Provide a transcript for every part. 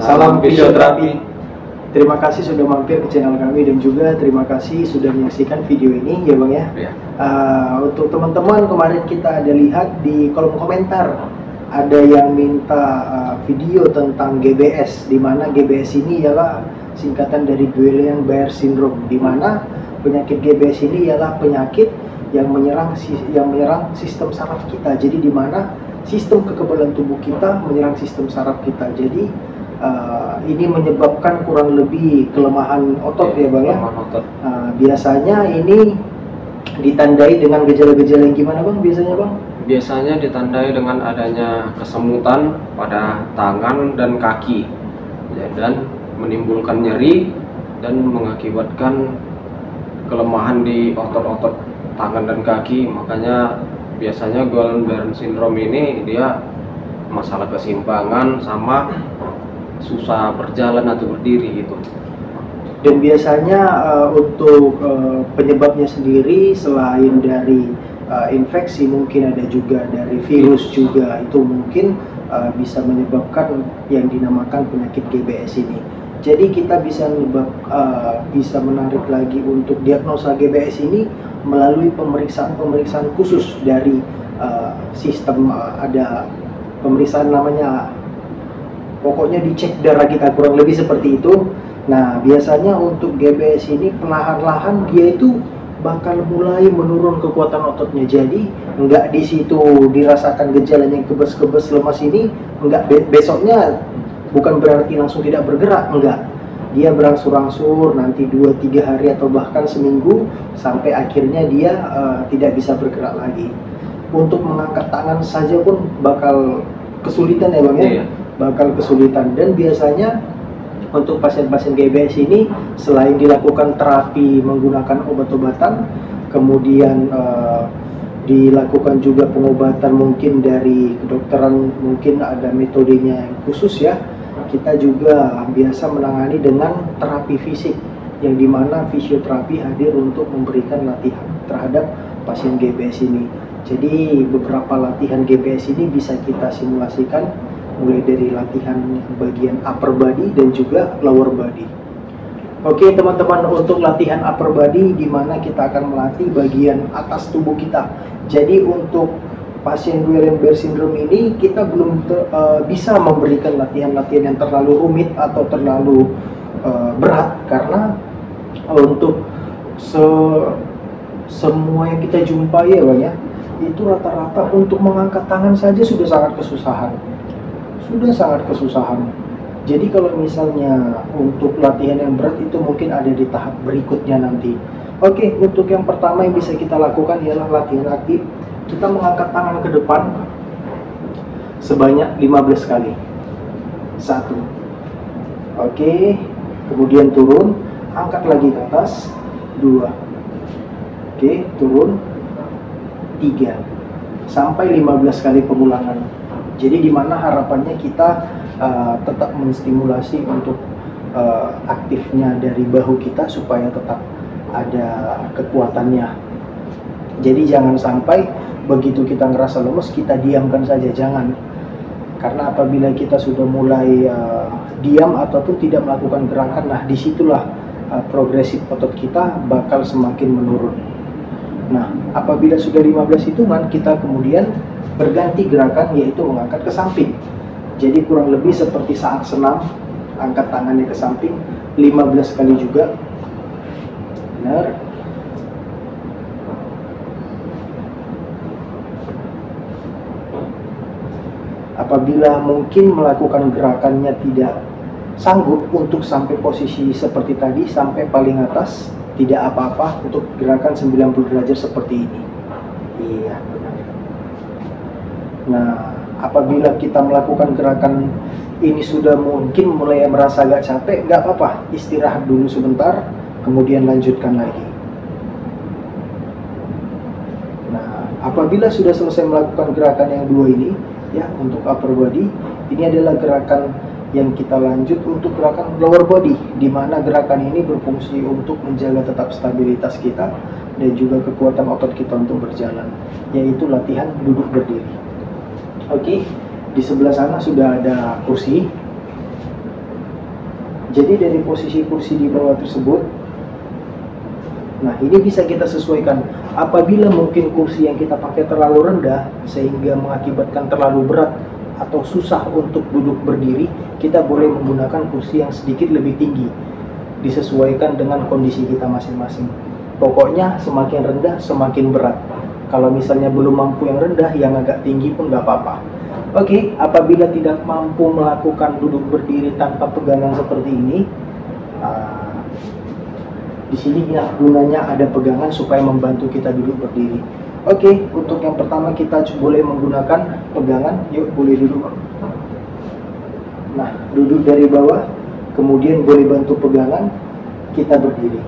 Salam fisioterapi. Terima kasih sudah mampir ke channel kami dan juga terima kasih sudah menyaksikan video ini ya Bang ya. Untuk teman-teman, kemarin kita ada lihat di kolom komentar ada yang minta video tentang GBS, di mana GBS ini ialah singkatan dari Guillain-Barré syndrome, di mana penyakit GBS ini ialah penyakit yang menyerang sistem saraf kita. Jadi di mana sistem kekebalan tubuh kita menyerang sistem saraf kita. Jadi ini menyebabkan kurang lebih kelemahan otot ya Bang ya. Biasanya ini ditandai dengan gejala-gejala yang gimana Bang biasanya Bang? Biasanya ditandai dengan adanya kesemutan pada tangan dan kaki ya, dan menimbulkan nyeri dan mengakibatkan kelemahan di otot-otot tangan dan kaki. Makanya biasanya Guillain-Barré syndrome ini dia masalah keseimbangan sama susah berjalan atau berdiri gitu. Dan biasanya untuk penyebabnya sendiri selain dari infeksi, mungkin ada juga dari virus juga, itu mungkin bisa menyebabkan yang dinamakan penyakit GBS ini. Jadi kita bisa menarik lagi untuk diagnosa GBS ini melalui pemeriksaan khusus dari sistem, ada pemeriksaan namanya, pokoknya dicek darah kita, kurang lebih seperti itu. Nah biasanya untuk GBS ini perlahan-lahan dia itu bakal mulai menurun kekuatan ototnya. Jadi enggak di situ dirasakan gejalanya yang kebas-kebas lemas ini, enggak besoknya bukan berarti langsung tidak bergerak, enggak. Dia berangsur-angsur nanti 2-3 hari atau bahkan seminggu sampai akhirnya dia tidak bisa bergerak lagi. Untuk mengangkat tangan saja pun bakal kesulitan ya Bang ya. Bakal kesulitan. Dan biasanya untuk pasien-pasien GBS ini selain dilakukan terapi menggunakan obat-obatan, kemudian dilakukan juga pengobatan mungkin dari kedokteran, mungkin ada metodenya yang khusus ya. Kita juga biasa menangani dengan terapi fisik, yang dimana fisioterapi hadir untuk memberikan latihan terhadap pasien GBS ini. Jadi beberapa latihan GBS ini bisa kita simulasikan mulai dari latihan bagian upper body dan juga lower body. Oke teman-teman, untuk latihan upper body di mana kita akan melatih bagian atas tubuh kita. Jadi untuk pasien Guillain-Barré syndrome ini kita belum bisa memberikan latihan-latihan yang terlalu rumit atau terlalu berat, karena untuk semua yang kita jumpai ya Bang ya, itu rata-rata untuk mengangkat tangan saja sudah sangat kesusahan. Jadi kalau misalnya untuk latihan yang berat itu mungkin ada di tahap berikutnya nanti. Oke, untuk yang pertama yang bisa kita lakukan ialah latihan aktif. Kita mengangkat tangan ke depan sebanyak 15 kali. 1. Oke, kemudian turun, angkat lagi ke atas. 2. Oke, turun. 3. Sampai 15 kali pengulangan. Jadi dimana harapannya kita tetap menstimulasi untuk aktifnya dari bahu kita supaya tetap ada kekuatannya. Jadi jangan sampai begitu kita ngerasa lemes kita diamkan saja, jangan. Karena apabila kita sudah mulai diam ataupun tidak melakukan gerakan, nah disitulah progresif otot kita bakal semakin menurun. Nah apabila sudah 15 hitungan, kita kemudian berganti gerakan, yaitu mengangkat ke samping. Jadi kurang lebih seperti saat senam, angkat tangannya ke samping 15 kali juga. Benar. Apabila mungkin melakukan gerakannya tidak sanggup untuk sampai posisi seperti tadi, sampai paling atas, tidak apa-apa untuk gerakan 90 derajat seperti ini. Iya, benar. Nah, apabila kita melakukan gerakan ini sudah mungkin mulai merasa agak capek, nggak apa-apa, istirahat dulu sebentar, kemudian lanjutkan lagi. Nah, apabila sudah selesai melakukan gerakan yang dua ini, ya untuk upper body, ini adalah gerakan yang kita lanjut untuk gerakan lower body, di mana gerakan ini berfungsi untuk menjaga tetap stabilitas kita dan juga kekuatan otot kita untuk berjalan, yaitu latihan duduk berdiri. Oke, di sebelah sana sudah ada kursi. Jadi dari posisi kursi di bawah tersebut, nah ini bisa kita sesuaikan. Apabila mungkin kursi yang kita pakai terlalu rendah sehingga mengakibatkan terlalu berat atau susah untuk duduk berdiri, kita boleh menggunakan kursi yang sedikit lebih tinggi, disesuaikan dengan kondisi kita masing-masing. Pokoknya semakin rendah semakin berat. Kalau misalnya belum mampu yang rendah, yang agak tinggi pun nggak apa-apa. Oke, apabila tidak mampu melakukan duduk berdiri tanpa pegangan seperti ini, di sini gunanya ada pegangan supaya membantu kita duduk berdiri. Oke, untuk yang pertama kita boleh menggunakan pegangan. Yuk, boleh duduk. Nah, duduk dari bawah, kemudian boleh bantu pegangan, kita berdiri.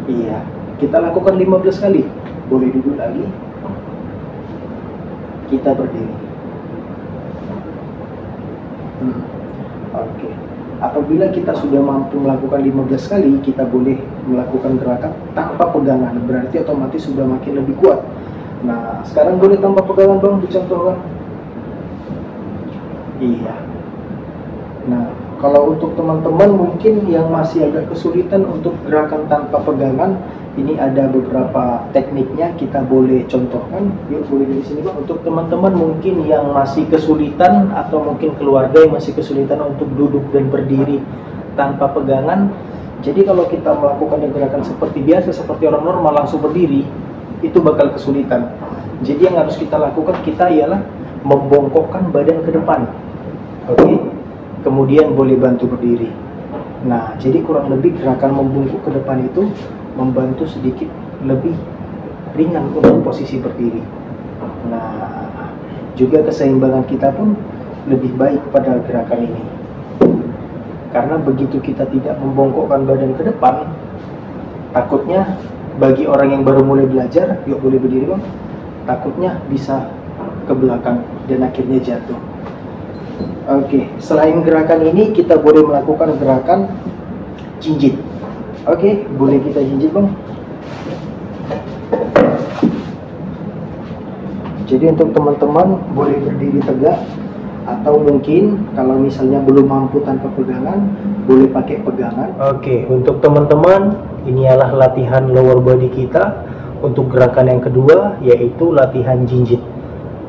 Iya, kita lakukan 15 kali. Boleh duduk lagi. Kita berdiri. Oke. Apabila kita sudah mampu melakukan 15 kali, kita boleh melakukan gerakan tanpa pegangan. Berarti otomatis sudah makin lebih kuat. Nah, sekarang boleh tanpa pegangan Bang, dicontohkan. Iya. Nah, kalau untuk teman-teman mungkin yang masih agak kesulitan untuk gerakan tanpa pegangan, ini ada beberapa tekniknya, kita boleh contohkan. Yuk, boleh dari sini Bang. Untuk teman-teman mungkin yang masih kesulitan atau mungkin keluarga yang masih kesulitan untuk duduk dan berdiri tanpa pegangan, jadi kalau kita melakukan gerakan seperti biasa, seperti orang normal langsung berdiri, itu bakal kesulitan. Jadi yang harus kita lakukan ialah membongkokkan badan ke depan. Oke. Kemudian boleh bantu berdiri. Nah, jadi kurang lebih gerakan membungkuk ke depan itu membantu sedikit lebih ringan untuk posisi berdiri. Nah, juga keseimbangan kita pun lebih baik pada gerakan ini. Karena begitu kita tidak membongkokkan badan ke depan, takutnya bagi orang yang baru mulai belajar, yuk boleh berdiri Bang, takutnya bisa ke belakang dan akhirnya jatuh. Oke, selain gerakan ini kita boleh melakukan gerakan jinjit. Oke, boleh kita jinjit Bang. Jadi untuk teman-teman boleh berdiri tegak, atau mungkin kalau misalnya belum mampu tanpa pegangan, boleh pakai pegangan. Oke, untuk teman-teman ini adalah latihan lower body kita. Untuk gerakan yang kedua yaitu latihan jinjit.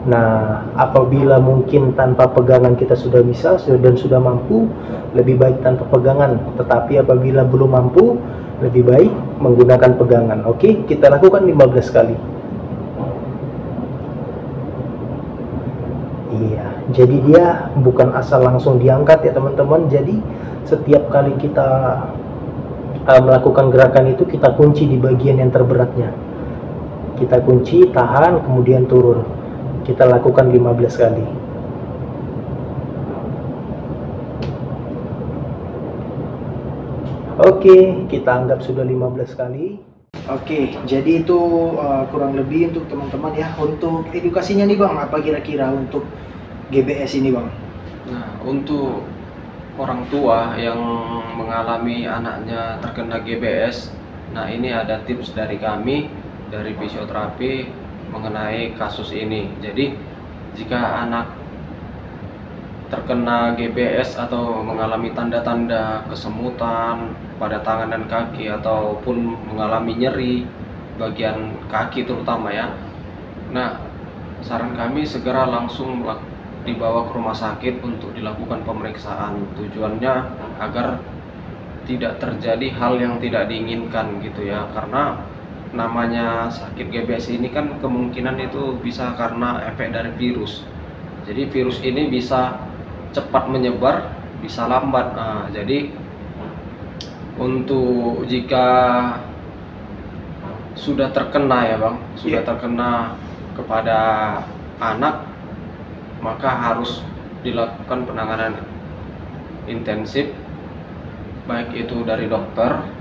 Nah, apabila mungkin tanpa pegangan kita sudah bisa dan sudah mampu, lebih baik tanpa pegangan. Tetapi apabila belum mampu, lebih baik menggunakan pegangan. Oke, kita lakukan 15 kali. Iya, jadi dia bukan asal langsung diangkat ya teman-teman. Jadi setiap kali kita melakukan gerakan itu, kita kunci di bagian yang terberatnya. Kita kunci, tahan, kemudian turun. Kita lakukan 15 kali. Oke, kita anggap sudah 15 kali. Oke, jadi itu kurang lebih untuk teman-teman ya. Untuk edukasinya nih Bang, apa kira-kira untuk GBS ini Bang? Nah, untuk orang tua yang mengalami anaknya terkena GBS, nah ini ada tips dari kami, dari fisioterapi, mengenai kasus ini. Jadi jika anak terkena GBS atau mengalami tanda-tanda kesemutan pada tangan dan kaki ataupun mengalami nyeri bagian kaki terutama ya, nah saran kami segera langsung dibawa ke rumah sakit untuk dilakukan pemeriksaan. Tujuannya agar tidak terjadi hal yang tidak diinginkan gitu ya, karena namanya sakit GBS ini kan kemungkinan itu bisa karena efek dari virus. Jadi virus ini bisa cepat menyebar, bisa lambat. Nah, jadi untuk jika sudah terkena ya Bang, sudah terkena kepada anak, maka harus dilakukan penanganan intensif, baik itu dari dokter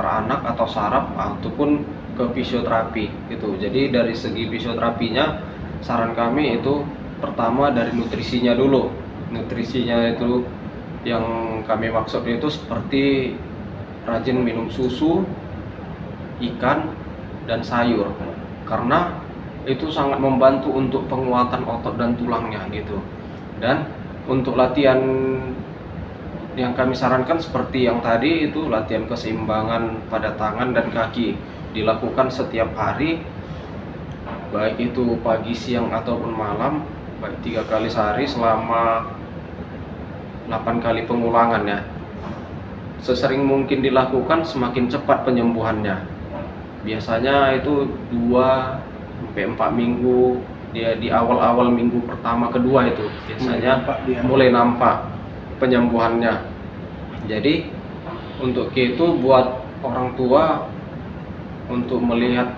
anak atau saraf ataupun ke fisioterapi gitu. Jadi dari segi fisioterapinya saran kami itu pertama dari nutrisinya dulu. Nutrisinya itu yang kami maksud itu seperti rajin minum susu, ikan, dan sayur, karena itu sangat membantu untuk penguatan otot dan tulangnya gitu. Dan untuk latihan yang kami sarankan seperti yang tadi itu latihan keseimbangan pada tangan dan kaki dilakukan setiap hari, baik itu pagi, siang ataupun malam, baik 3 kali sehari selama 8 kali pengulangan ya. Sesering mungkin dilakukan semakin cepat penyembuhannya. Biasanya itu 2-4 minggu, dia di awal-awal minggu pertama kedua itu biasanya mulai nampak penyembuhannya. Jadi untuk itu buat orang tua untuk melihat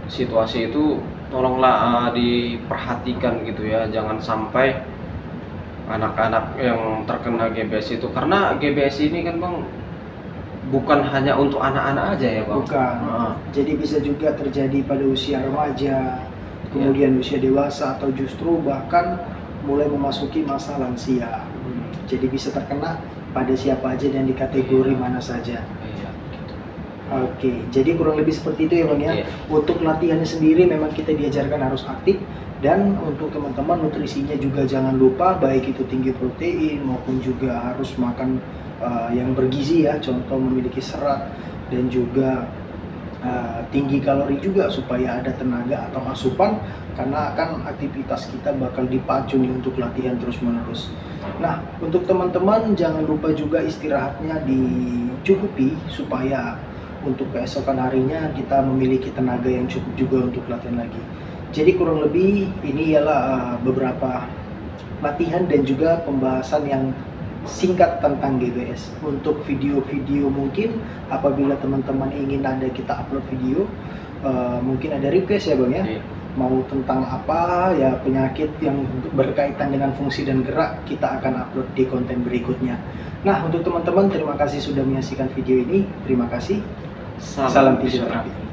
situasi itu tolonglah diperhatikan gitu ya, jangan sampai anak-anak yang terkena GBS itu, karena GBS ini kan Bang bukan hanya untuk anak-anak aja ya Bang. Bukan. Jadi bisa juga terjadi pada usia remaja, kemudian usia dewasa, atau justru bahkan mulai memasuki masa lansia. Jadi bisa terkena pada siapa aja dan di kategori mana saja. Oke, jadi kurang lebih seperti itu ya Bang ya. Untuk latihannya sendiri memang kita diajarkan harus aktif, dan untuk teman-teman nutrisinya juga jangan lupa, baik itu tinggi protein maupun juga harus makan yang bergizi ya, contoh memiliki serat dan juga tinggi kalori juga supaya ada tenaga atau asupan, karena akan aktivitas kita bakal dipacu nih untuk latihan terus-menerus. Nah, untuk teman-teman jangan lupa juga istirahatnya dicukupi supaya untuk keesokan harinya kita memiliki tenaga yang cukup juga untuk latihan lagi. Jadi kurang lebih ini ialah beberapa latihan dan juga pembahasan yang singkat tentang GBS. Untuk video-video mungkin apabila teman-teman ingin ada kita upload video, mungkin ada request ya Bang ya, mau tentang apa ya penyakit yang berkaitan dengan fungsi dan gerak, kita akan upload di konten berikutnya. Nah, untuk teman-teman terima kasih sudah menyaksikan video ini, terima kasih. Salam fisioterapi.